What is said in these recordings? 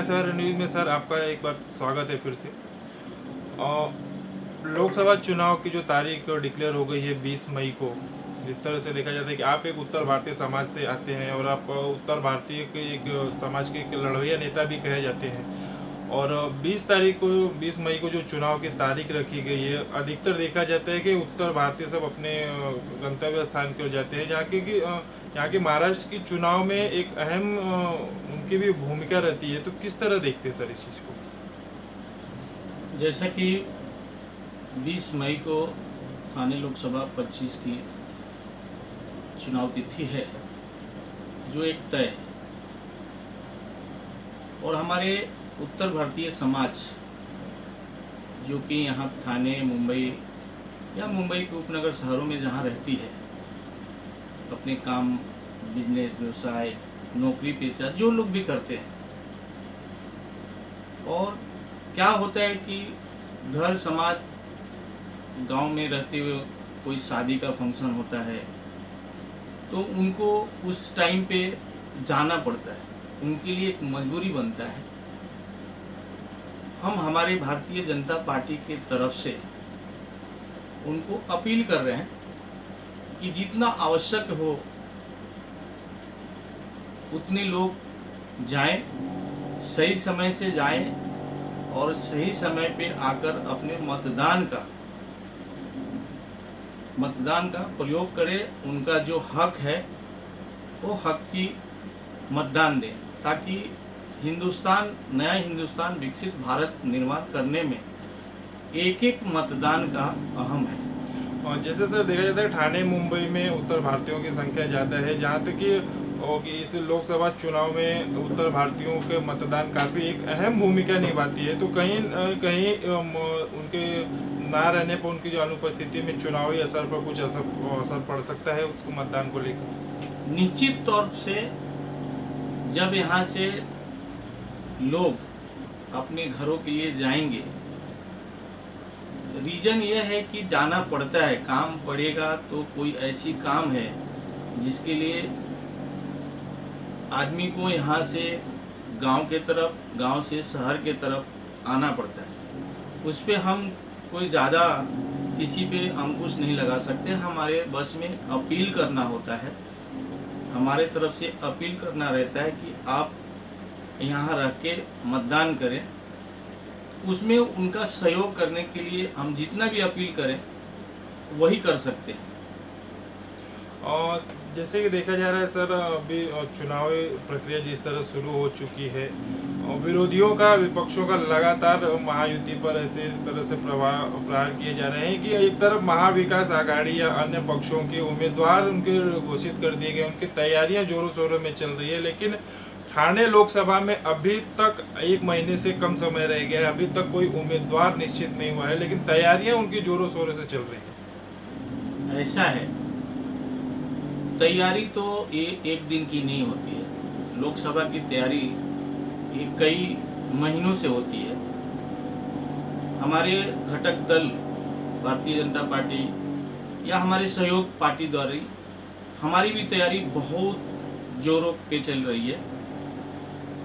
शहर न्यूज़ में सर आपका एक बार स्वागत है फिर से। लोकसभा चुनाव की जो तारीख डिक्लेयर हो गई है 20 मई को। जिस तरह से देखा जाता है कि आप एक उत्तर भारतीय समाज से आते हैं और आप उत्तर भारतीय के एक समाज के एक लड़वैया नेता भी कहे जाते हैं। और 20 मई को जो चुनाव की तारीख रखी गई है, अधिकतर देखा जाता है कि उत्तर भारतीय सब अपने गंतव्य स्थान की ओर जाते हैं, यहाँ के महाराष्ट्र की चुनाव में एक अहम उनकी भी भूमिका रहती है। तो किस तरह देखते हैं सर इस चीज़ को? जैसा कि 20 मई को ठाणे लोकसभा 25 की चुनाव तिथि है, जो एक तय है, और हमारे उत्तर भारतीय समाज जो कि यहाँ ठाणे, मुंबई या मुंबई के उपनगर शहरों में जहाँ रहती है, अपने काम, बिजनेस, व्यवसाय, नौकरी पेशा जो लोग भी करते हैं, और क्या होता है कि घर समाज गांव में रहते हुए कोई शादी का फंक्शन होता है तो उनको उस टाइम पे जाना पड़ता है, उनके लिए एक मजबूरी बनता है। हम हमारे भारतीय जनता पार्टी के तरफ से उनको अपील कर रहे हैं कि जितना आवश्यक हो उतने लोग जाएं, सही समय से जाएं और सही समय पे आकर अपने मतदान का प्रयोग करें। उनका जो हक है वो हक की मतदान दें, ताकि नया हिंदुस्तान, विकसित भारत निर्माण करने में एक एक मतदान का अहम है। और जैसे सर देखा जाता है ठाणे, मुंबई में उत्तर भारतीयों की संख्या ज़्यादा है, जहाँ तक कि इस लोकसभा चुनाव में उत्तर भारतीयों के मतदान काफ़ी एक अहम भूमिका निभाती है। तो कहीं कहीं उनके ना रहने पर, उनकी जो अनुपस्थिति में चुनावी असर पर कुछ असर पड़ सकता है उसको मतदान को लेकर। निश्चित तौर से जब यहाँ से लोग अपने घरों के लिए जाएंगे, रीजन यह है कि जाना पड़ता है, काम पड़ेगा तो कोई ऐसी काम है जिसके लिए आदमी को यहाँ से गांव के तरफ, गांव से शहर के तरफ आना पड़ता है। उस पर हम कोई ज़्यादा किसी पे अंकुश नहीं लगा सकते। हमारे बस में अपील करना होता है, हमारे तरफ से अपील करना रहता है कि आप यहाँ रह के मतदान करें। उसमें उनका सहयोग करने के लिए हम जितना भी अपील करें वही कर सकते हैं। और जैसे कि देखा जा रहा है सर, अभी चुनावी प्रक्रिया जिस तरह शुरू हो चुकी है, विरोधियों का, विपक्षों का लगातार महायुति पर ऐसे तरह से प्रहार किए जा रहे हैं कि एक तरफ महाविकास आघाड़ी या अन्य पक्षों के उम्मीदवार उनके घोषित कर दिए गए, उनकी तैयारियां जोरों शोरों में चल रही है। लेकिन ठाणे लोकसभा में अभी तक 1 महीने से कम समय रह गया है, अभी तक कोई उम्मीदवार निश्चित नहीं हुआ है, लेकिन तैयारियां उनकी जोरों शोरों से चल रही हैं। ऐसा है, तैयारी तो ये एक दिन की नहीं होती है। लोकसभा की तैयारी ये कई महीनों से होती है। हमारे घटक दल भारतीय जनता पार्टी या हमारे सहयोग पार्टी द्वारा हमारी भी तैयारी बहुत जोरों पे चल रही है।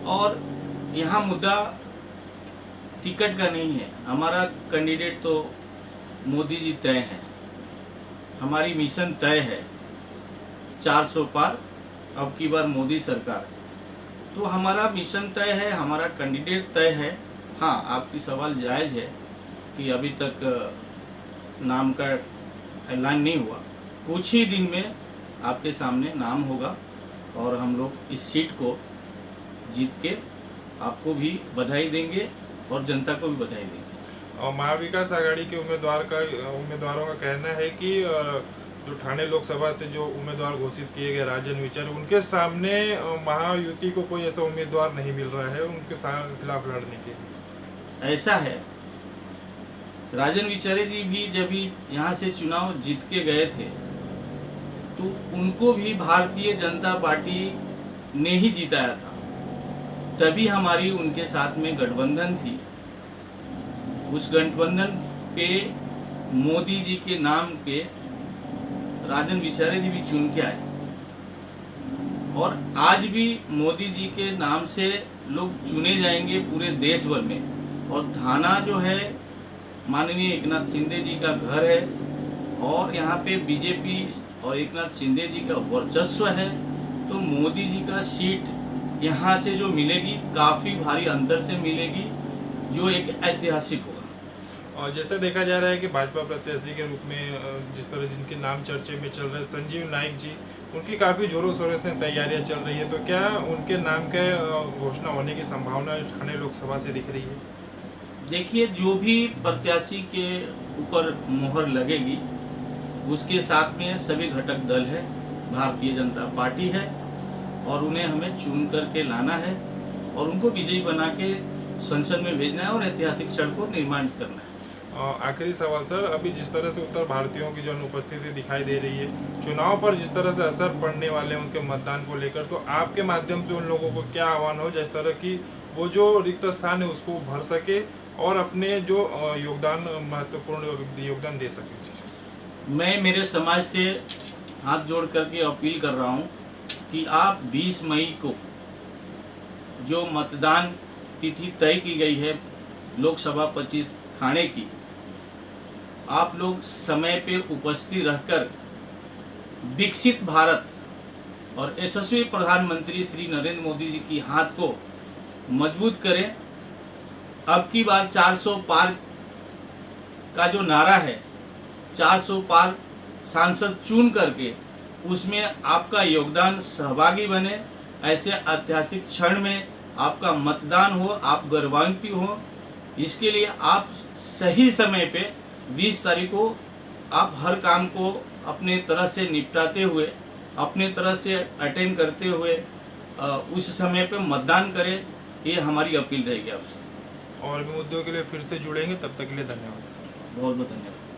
और यहाँ मुद्दा टिकट का नहीं है, हमारा कैंडिडेट तो मोदी जी तय है, हमारी मिशन तय है 400 पार, अब की बार मोदी सरकार। तो हमारा मिशन तय है, हमारा कैंडिडेट तय है। हाँ, आपकी सवाल जायज़ है कि अभी तक नाम का ऐलान नहीं हुआ। कुछ ही दिन में आपके सामने नाम होगा और हम लोग इस सीट को जीत के आपको भी बधाई देंगे और जनता को भी बधाई देंगे। और महाविकास आघाड़ी के उम्मीदवारों का कहना है कि जो ठाणे लोकसभा से जो उम्मीदवार घोषित किए गए राजन विचारे, उनके सामने महायुति को कोई ऐसा उम्मीदवार नहीं मिल रहा है उनके खिलाफ लड़ने के लिए। ऐसा है, राजन विचारे जी भी जब यहाँ से चुनाव जीत के गए थे तो उनको भी भारतीय जनता पार्टी ने ही जिताया था, तभी हमारी उनके साथ में गठबंधन थी। उस गठबंधन पे मोदी जी के नाम पे राजन विचारे जी भी चुन के आए। और आज भी मोदी जी के नाम से लोग चुने जाएंगे पूरे देश भर में। और थाना जो है माननीय एकनाथ शिंदे जी का घर है और यहाँ पे बीजेपी और एकनाथ शिंदे जी का वर्चस्व है, तो मोदी जी का सीट यहाँ से जो मिलेगी काफ़ी भारी अंतर से मिलेगी, जो एक ऐतिहासिक होगा। और जैसे देखा जा रहा है कि भाजपा प्रत्याशी के रूप में जिस तरह जिनके नाम चर्चे में चल रहे हैं संजीव नाइक जी, उनकी काफ़ी जोरों शोरों से तैयारियां चल रही है, तो क्या उनके नाम के घोषणा होने की संभावना ठाणे लोकसभा से दिख रही है? देखिए, जो भी प्रत्याशी के ऊपर मोहर लगेगी उसके साथ में सभी घटक दल है, भारतीय जनता पार्टी है और उन्हें हमें चुन करके लाना है और उनको विजयी बना के संसद में भेजना है और ऐतिहासिक क्षण को निर्माण करना है। आखिरी सवाल सर, अभी जिस तरह से उत्तर भारतीयों की जो अनुपस्थिति दिखाई दे रही है, चुनाव पर जिस तरह से असर पड़ने वाले हैं उनके मतदान को लेकर, तो आपके माध्यम से उन लोगों को क्या आह्वान हो जिस तरह की वो जो रिक्त स्थान है उसको भर सके और अपने जो योगदान महत्वपूर्ण योगदान दे सके? मैं मेरे समाज से हाथ जोड़ करके अपील कर रहा हूँ कि आप 20 मई को जो मतदान तिथि तय की गई है लोकसभा 25 थाने की, आप लोग समय पे उपस्थित रहकर विकसित भारत और यशस्वी प्रधानमंत्री श्री नरेंद्र मोदी जी की हाथ को मजबूत करें। अब की बार 400 पार का जो नारा है, 400 पार सांसद चुन करके उसमें आपका योगदान सहभागी बने। ऐसे ऐतिहासिक क्षण में आपका मतदान हो, आप गौरवान्वित हो। इसके लिए आप सही समय पे 20 तारीख को आप हर काम को अपने तरह से निपटाते हुए, अपने तरह से अटेंड करते हुए उस समय पे मतदान करें, ये हमारी अपील रहेगी आपसे। और भी मुद्दों के लिए फिर से जुड़ेंगे, तब तक के लिए धन्यवाद सर। बहुत बहुत धन्यवाद।